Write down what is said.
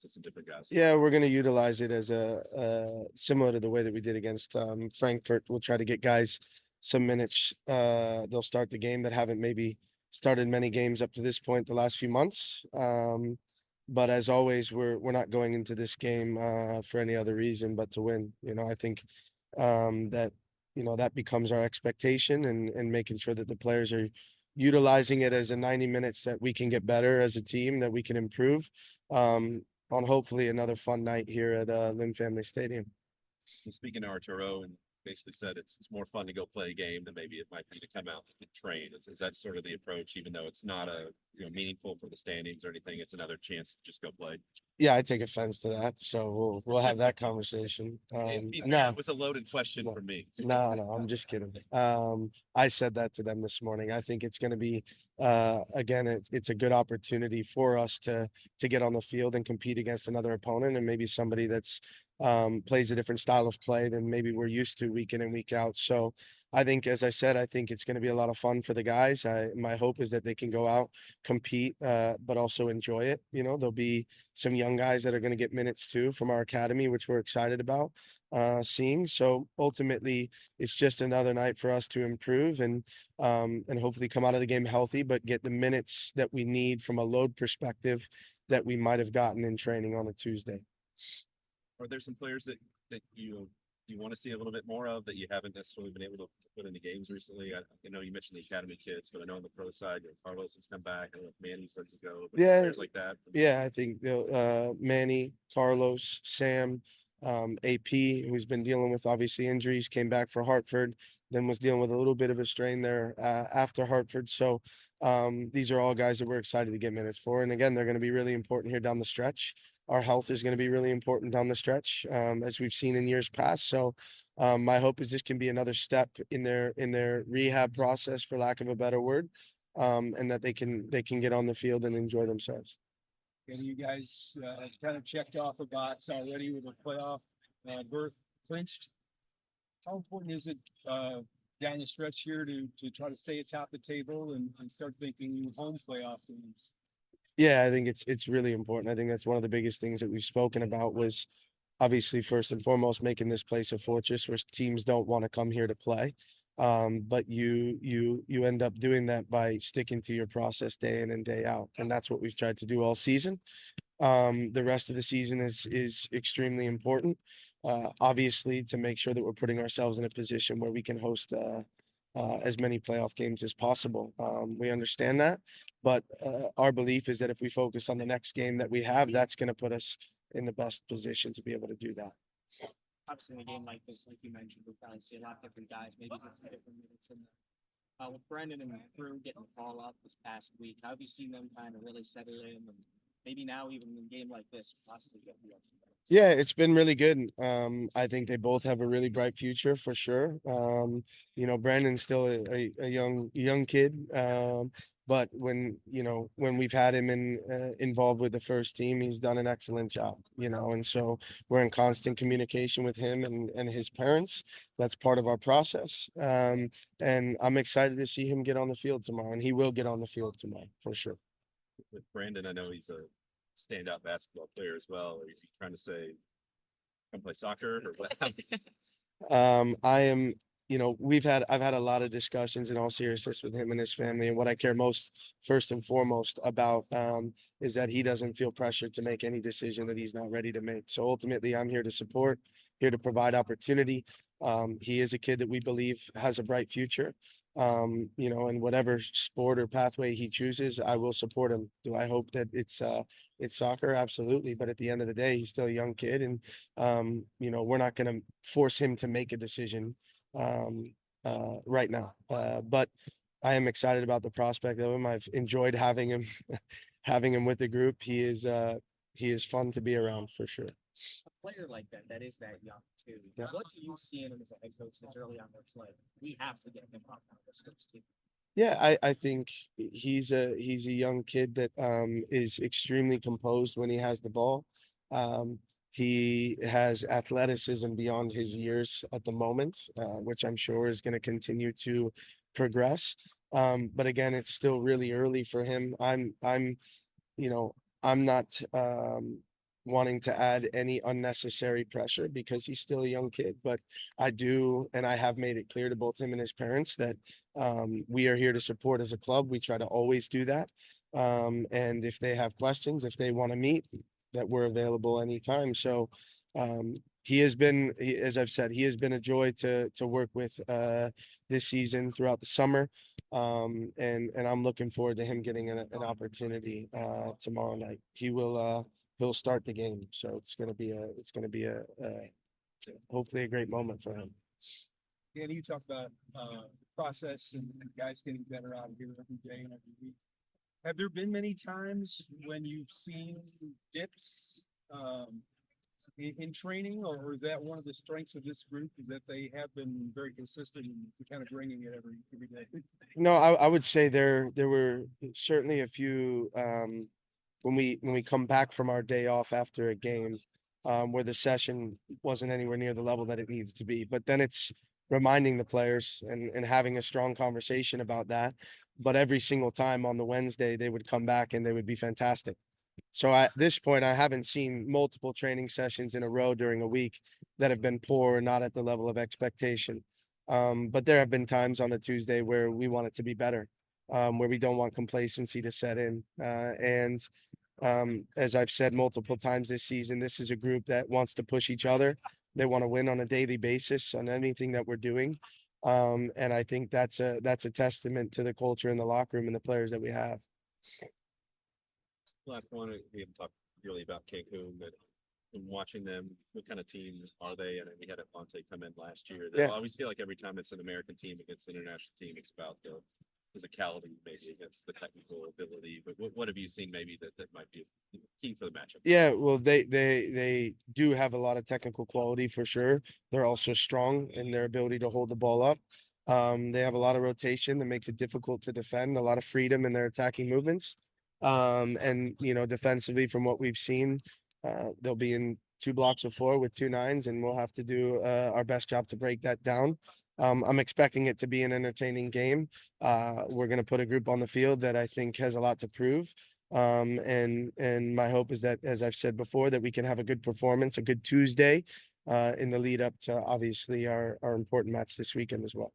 to some different guys? Yeah, we're going to utilize it as similar to the way that we did against Frankfurt. We'll try to get guys some minutes. They'll start the game that haven't maybe started many games up to this point the last few months. But as always, we're not going into this game for any other reason but to win. I think that that becomes our expectation, and making sure that the players are utilizing it as a 90 minutes that we can get better as a team, that we can improve. On hopefully another fun night here at Lynn Family Stadium. And speaking to Arturo, and basically said it's more fun to go play a game than maybe it might be to come out and train. Is that sort of the approach, even though it's not meaningful for the standings or anything? It's another chance to just go play. Yeah, I take offense to that, so we'll have that conversation. It was a loaded question for me. No, I'm just kidding. I said that to them this morning. I think it's going to be, again, it's a good opportunity for us to get on the field and compete against another opponent, and maybe somebody that's plays a different style of play than maybe we're used to week in and week out. So I think, as I said, I think it's going to be a lot of fun for the guys. My hope is that they can go out, compete, but also enjoy it. There'll be some young guys that are going to get minutes too from our academy, which we're excited about seeing. So ultimately, it's just another night for us to improve and hopefully come out of the game healthy, but get the minutes that we need from a load perspective that we might have gotten in training on a Tuesday. Are there some players that you want to see a little bit more of that you haven't necessarily been able to put into games recently? I know you mentioned the academy kids, but I know on the pro side, Carlos has come back. I don't know if Manny starts to go, but Yeah, players like that. yeah, I think Manny, Carlos, Sam, AP, who's been dealing with obviously injuries, came back for Hartford, then was dealing with a little bit of a strain there after Hartford. So these are all guys that we're excited to get minutes for. And again, they're going to be really important here down the stretch. Our health is going to be really important down the stretch, as we've seen in years past. So my hope is this can be another step in their rehab process, for lack of a better word, and that they can get on the field and enjoy themselves. And you guys kind of checked off a box already with a playoff berth clinched. How important is it down the stretch here to try to stay atop the table and start thinking home playoff games? Yeah, I think it's really important. I think that's one of the biggest things that we've spoken about was obviously first and foremost making this place a fortress where teams don't want to come here to play. But you end up doing that by sticking to your process day in and day out, and that's what we've tried to do all season. The rest of the season is extremely important, obviously, to make sure that we're putting ourselves in a position where we can host as many playoff games as possible. We understand that, but our belief is that if we focus on the next game that we have, that's going to put us in the best position to be able to do that. Obviously, in a game like this, like you mentioned, we probably see a lot of different guys, maybe different minutes in there. With Brendan and Drew getting the call up this past week, how have you seen them kind of really settle in, and maybe now even in a game like this, possibly get the extra? Yeah, it's been really good. I think they both have a really bright future for sure. Brandon's still a young kid. But when we've had him involved with the first team, he's done an excellent job, and so we're in constant communication with him and his parents. That's part of our process. And I'm excited to see him get on the field tomorrow, and he will get on the field tomorrow for sure. With Brandon, I know he's a standout basketball player as well. Are you trying to say come play soccer or what? I am, I've had a lot of discussions in all seriousness with him and his family. And what I care most, first and foremost, about is that he doesn't feel pressured to make any decision that he's not ready to make. So ultimately, I'm here to support, here to provide opportunity. He is a kid that we believe has a bright future. And whatever sport or pathway he chooses, I will support him. Do I hope that it's soccer? Absolutely. But at the end of the day, he's still a young kid, and we're not going to force him to make a decision right now. But I am excited about the prospect of him. I've enjoyed having him having him with the group. He is fun to be around for sure. A player like that is that young too. Yeah. What do you see in him as a head coach that's early on that's like, we have to get him up on this first team? Yeah, I think he's a young kid that is extremely composed when he has the ball. He has athleticism beyond his years at the moment, which I'm sure is going to continue to progress. But again, it's still really early for him. I'm you know, I'm not wanting to add any unnecessary pressure because he's still a young kid. But I do, and I have made it clear to both him and his parents that we are here to support as a club. We try to always do that. And if they have questions, if they want to meet, that we're available anytime. So he has been, as I've said, he has been a joy to work with this season throughout the summer. And I'm looking forward to him getting an opportunity tomorrow night. He'll start the game, so it's gonna be hopefully a great moment for him. Danny, you talk about process and guys getting better out of here every day and every week. Have there been many times when you've seen dips in training, or is that one of the strengths of this group? Is that they have been very consistent in kind of bringing it every day? No, I would say there were certainly a few when we come back from our day off after a game where the session wasn't anywhere near the level that it needed to be. But then it's reminding the players and having a strong conversation about that. But every single time on the Wednesday, they would come back and they would be fantastic. So at this point, I haven't seen multiple training sessions in a row during a week that have been poor or not at the level of expectation. But there have been times on a Tuesday where we want it to be better, where we don't want complacency to set in. And as I've said multiple times this season, this is a group that wants to push each other. They want to win on a daily basis on anything that we're doing. And I think that's a testament to the culture in the locker room and the players that we have. Last one, we haven't talked really about Cancun, but in watching them, what kind of team are they? And we had Aponte come in last year. They always feel like every time it's an American team against an international team, it's about the physicality, maybe against the technical ability. But what have you seen maybe that might be key for the matchup? Yeah, well, they do have a lot of technical quality for sure. They're also strong in their ability to hold the ball up. They have a lot of rotation that makes it difficult to defend, a lot of freedom in their attacking movements. And defensively, from what we've seen, they'll be in 2 blocks of 4 with 2 9s, and we'll have to do our best job to break that down. I'm expecting it to be an entertaining game. We're going to put a group on the field that I think has a lot to prove. And my hope is that, as I've said before, that we can have a good performance, a good Tuesday in the lead up to obviously our important match this weekend as well.